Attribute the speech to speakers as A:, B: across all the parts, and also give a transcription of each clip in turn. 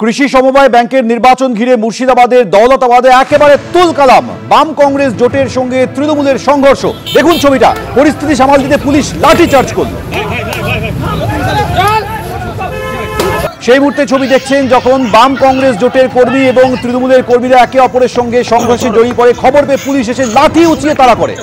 A: কৃষি সমবায় ব্যাংকের নির্বাচন ঘিরে মুর্শিদাবাদের দৌলতাবাদে একেবারে তুলকালাম। বাম কংগ্রেস জোটের সঙ্গে তৃণমূলের সংঘর্ষ। দেখুন ছবিটা। পরিস্থিতি সামাল দিতে পুলিশ লাঠিচার্জ করল। সেই মুহূর্তে ছবি দেখছেন যখন বাম কংগ্রেস জোটের কর্মী এবং তৃণমূলের কর্মীরা একে অপরের সঙ্গে সংঘর্ষে জড়িয়ে পড়ে। খবর পেয়ে পুলিশ এসে লাঠি উঁচিয়ে তাড়া করে।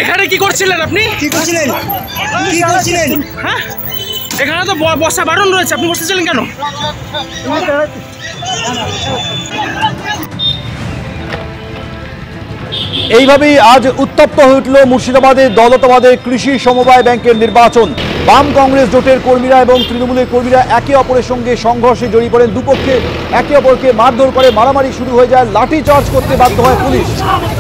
B: এখানে কি করছিলেন আপনি?
C: কি করছিলেন?
B: হ্যাঁ, এখানে তো বসা বারণ রয়েছে, আপনি বসেছিলেন কেন?
A: এইভাবেই আজ উত্তপ্ত হয়ে উঠল মুর্শিদাবাদের দৌলতাবাদের কৃষি সমবায় ব্যাংকের নির্বাচন। বাম কংগ্রেস জোটের কর্মীরা এবং তৃণমূলের কর্মীরা একে অপরের সঙ্গে সংঘর্ষে জড়িয়ে পড়েন। দুপক্ষে একে অপরকে মারধর করে, মারামারি শুরু হয়ে যায়, লাঠি চার্জ করতে বাধ্য হয় পুলিশ।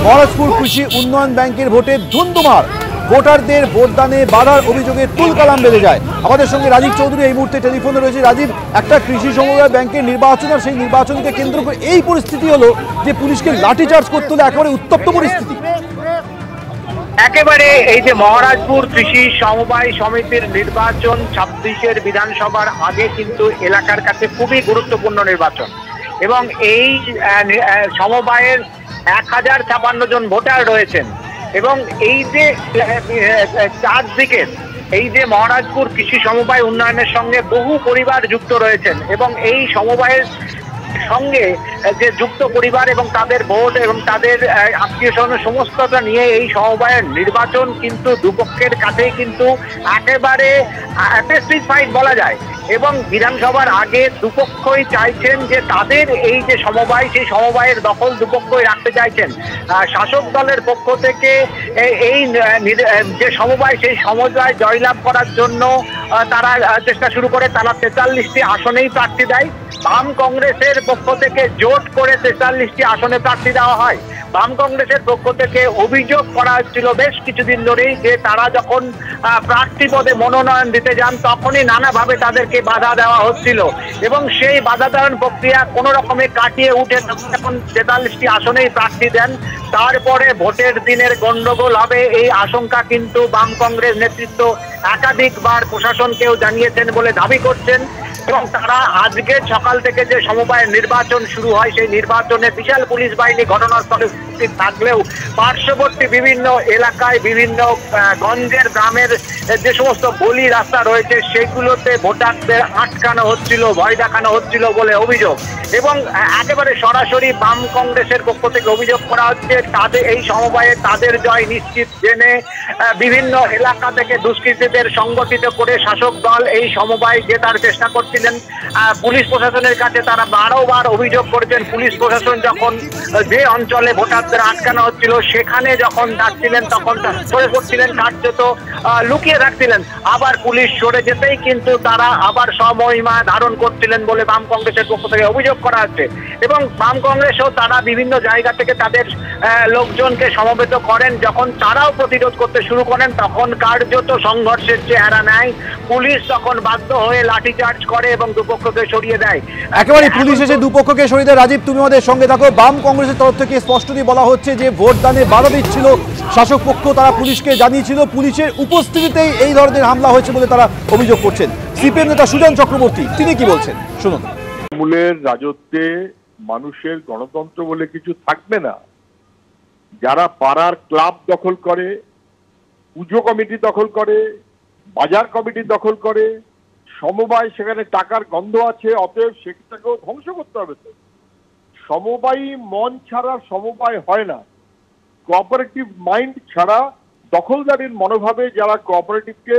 A: মহারাজপুর কৃষি উন্নয়ন ব্যাংকের ভোটে ধুন্ধুমার। ভোটারদের ভোটদানে বাধার অভিযোগে তুলকালাম বেড়ে যায়। আমাদের সঙ্গে রাজীব চৌধুরী এই মুহূর্তে টেলিফোনে রয়েছে। রাজীব, একটা কৃষি সমবায় ব্যাংকের নির্বাচন আর সেই নির্বাচনকে কেন্দ্র করে এই পরিস্থিতি হলো যে পুলিশকে লাঠিচার্জ করতে হলো, একেবারে উত্তপ্ত পরিস্থিতি।
D: একেবারে এই যে মহারাজপুর কৃষি সমবায় সমিতির নির্বাচন 26-এর বিধানসভার আগে কিন্তু এলাকার কাছে খুবই গুরুত্বপূর্ণ নির্বাচন এবং এই সমবায়ের 1056 জন ভোটার রয়েছেন এবং এই যে চারদিকের এই যে মহারাজপুর কৃষি সমবায় উন্নয়নের সঙ্গে বহু পরিবার যুক্ত রয়েছেন এবং এই সমবায়ের সঙ্গে যে যুক্ত পরিবার এবং তাদের ভোট এবং তাদের আত্মীয় স্বজনের সমস্তটা নিয়ে এই সমবায়ের নির্বাচন কিন্তু দুপক্ষের কাছেই কিন্তু একেবারে টেস্টিড ফাইট বলা যায় এবং বিধানসভার আগে দুপক্ষই চাইছেন যে তাদের এই যে সমবায় সেই সমবায়ের দখল দুপক্ষই রাখতে চাইছেন। শাসক দলের পক্ষ থেকে এই যে সমবায় সেই সমবায় জয়লাভ করার জন্য তারা চেষ্টা শুরু করে। তারা 43টি আসনেই প্রার্থী দেয়। বাম কংগ্রেসের পক্ষ থেকে জোট করে 43টি আসনে প্রার্থী দেওয়া হয়। বাম কংগ্রেসের পক্ষ থেকে অভিযোগ করা হচ্ছিল বেশ কিছুদিন ধরেই যে তারা যখন প্রার্থী পদে মনোনয়ন দিতে যান তখনই নানাভাবে তাদেরকে বাধা দেওয়া হচ্ছিল এবং সেই বাধা দেওয়ার প্রক্রিয়া কোনো রকমে কাটিয়ে উঠে যখন 43টি আসনেই প্রার্থী দেন তারপরে ভোটের দিনের গন্ডগোল হবে এই আশঙ্কা কিন্তু বাম কংগ্রেস নেতৃত্ব একাধিকবার প্রশাসনকেও জানিয়েছেন বলে দাবি করছেন এবং তারা আজকে সকাল থেকে যে সমবায়ের নির্বাচন শুরু হয় সেই নির্বাচনে বিশাল পুলিশ বাহিনী ঘটনাস্থলে উপস্থিত থাকলেও পার্শ্ববর্তী বিভিন্ন এলাকায় বিভিন্ন গঞ্জের গ্রামের যে সমস্ত গলি রাস্তা রয়েছে সেগুলোতে ভোটারদের আটকানো হচ্ছিল, ভয় দেখানো হচ্ছিল বলে অভিযোগ এবং একেবারে সরাসরি বাম কংগ্রেসের পক্ষ থেকে অভিযোগ করা হচ্ছে তাদের এই সমবায়ে তাদের জয় নিশ্চিত জেনে বিভিন্ন এলাকা থেকে দুষ্কৃতীদের সংগঠিত করে শাসক দল এই সমবায় জেতার চেষ্টা করছিলেন। পুলিশ প্রশাসনের কাছে তারা বারবার অভিযোগ করেছেন পুলিশ প্রশাসন যখন যে অঞ্চলে ভোটারদের আটকানো হচ্ছিল সেখানে যখন যাচ্ছিলেন তখন সরে পড়ছিলেন, কার্যত লুকিয়ে রাখছিলেন। আবার পুলিশ সরে যেতেই কিন্তু তারা আবার সমহিমা ধারণ করছিলেন বলে বাম কংগ্রেসের পক্ষ থেকে অভিযোগ করা হচ্ছে এবং বাম কংগ্রেসও তারা বিভিন্ন জায়গা থেকে তাদের লোকজনকে সমবেত করেন। যখন তারাও প্রতিরোধ করতে শুরু করেন তখন কার্যত সংঘর্ষের চেহারা নেয়। পুলিশ তখন বাধ্য হয়ে লাঠিচার্জ করে এবং দুপক্ষকে সরিয়ে দেয়।
A: একেবারে পুলিশ এসে দুপক্ষকে সরিয়ে দেয়। রাজীব, তুমি আমাদের সঙ্গে থাকো। বাম কংগ্রেসের তরফ থেকে স্পষ্টতই বলা হচ্ছে যে ভোটদানে বাধা দিচ্ছিল শাসক পক্ষ, তারা পুলিশকে জানিয়েছিল। পুলিশের উপস্থিতিতেই এই ধরনের হামলা হয়েছে বলে তারা অভিযোগ করছেন। সিপিএম নেতা সুজন চক্রবর্তী তিনি কি বলছেন শুনুন।
E: তৃণমূলের রাজত্বে মানুষের গণতন্ত্র বলে কিছু থাকবে না। যারা পাড়ার ক্লাব দখল করে, পুজো কমিটি দখল করে, বাজার কমিটি দখল করে, সমবায় সেখানে টাকার গন্ধ আছে, অতএব সেটাকেও ধ্বংস করতে হবে। তো সমবায়ী মন ছাড়া সমবায় হয় না। কোঅপারেটিভ মাইন্ড ছাড়া দখলদারির মনোভাবে যারা কোঅপারেটিভকে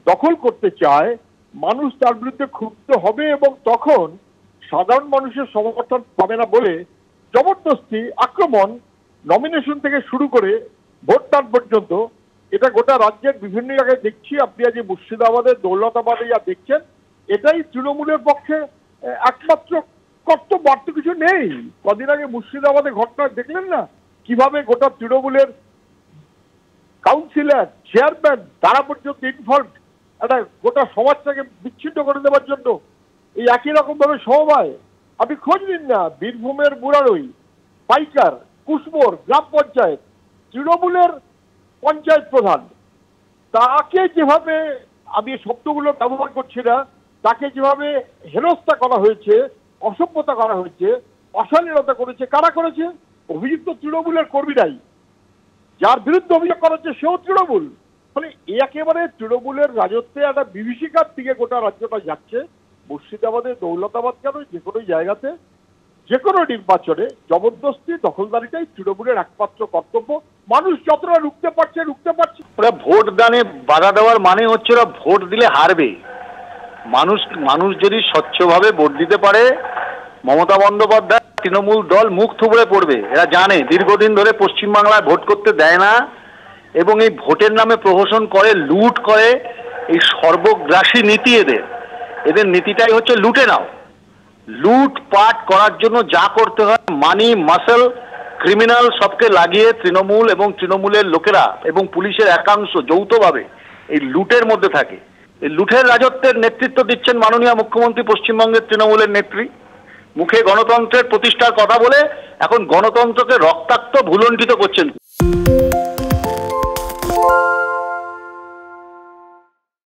E: দখল করতে চায় মানুষ তার বিরুদ্ধে ক্ষুব্ধ হবে এবং তখন সাধারণ মানুষের সমর্থন পাবে না বলে জবরদস্তি আক্রমণ নমিনেশন থেকে শুরু করে ভোটদান পর্যন্ত এটা গোটা রাজ্যের বিভিন্ন জায়গায় দেখছি। আপনি আজ মুর্শিদাবাদের দৌলতাবাদে যা দেখছেন এটাই তৃণমূলের পক্ষে একমাত্র কর্তব্য, আর তো কিছু নেই। কদিন আগে মুর্শিদাবাদে ঘটনা দেখলেন না, কিভাবে গোটা তৃণমূলের কাউন্সিলর, চেয়ারম্যান তারা পর্যন্ত ইনভলভ, একটা গোটা সমাজটাকে বিচ্ছিন্ন করে দেওয়ার জন্য এই একই রকম ভাবে সমবায়। আপনি খোঁজ নিন না, বীরভূমের মুরারই, পাইকার, কুশমোর গ্রাম পঞ্চায়েত, তৃণমূলের পঞ্চায়েত প্রধান, তাকে যেভাবে, আমি এই শব্দগুলো ব্যবহার করছি না, তাকে যেভাবে হেনস্থা করা হয়েছে, অসভ্যতা করা হয়েছে, অশালীনতা করেছে, কারা করেছে? অভিযুক্ত তৃণমূলের কর্মীরাই। যার বিরুদ্ধে অভিযোগ করা হচ্ছে সেও তৃণমূল। ফলে একেবারে তৃণমূলের রাজত্বে একটা বিভীষিকার দিকে গোটা রাজ্যটা যাচ্ছে। মুর্শিদাবাদে, দৌলতাবাদ কেন, যে কোনো জায়গাতে যে কোনো নির্বাচনে জবরদস্তি দখলদারিটাই তৃণমূলের একমাত্র কর্তব্য। মানুষ যতটা রুখতে পারছে।
C: ওরা ভোট দানে বাধা দেওয়ার মানে হচ্ছে ওরা ভোট দিলে হারবে। মানুষ যদি স্বচ্ছভাবে ভোট দিতে পারে, মমতা বন্দ্যোপাধ্যায় তৃণমূল দল মুখ থুবড়ে পড়বে। এরা জানে, দীর্ঘদিন ধরে পশ্চিমবাংলায় ভোট করতে দেয় না এবং এই ভোটের নামে প্রহসন করে, লুট করে। এই সর্বগ্রাসী নীতি এদের নীতিটাই হচ্ছে লুটে নাও। লুটপাট করার জন্য যা করতে হয়, মানি, মাসেল, ক্রিমিনাল সবকে লাগিয়ে তৃণমূল এবং তৃণমূলের লোকেরা এবং পুলিশের একাংশ যৌথভাবে এই লুটের মধ্যে থাকে। এই লুটের রাজত্বের নেতৃত্ব দিচ্ছেন মাননীয় মুখ্যমন্ত্রী, পশ্চিমবঙ্গের তৃণমূলের নেত্রী। মুখে গণতন্ত্রের প্রতিষ্ঠার কথা বলে এখন গণতন্ত্রকে রক্তাক্ত ভুলণ্ঠিত করছেন।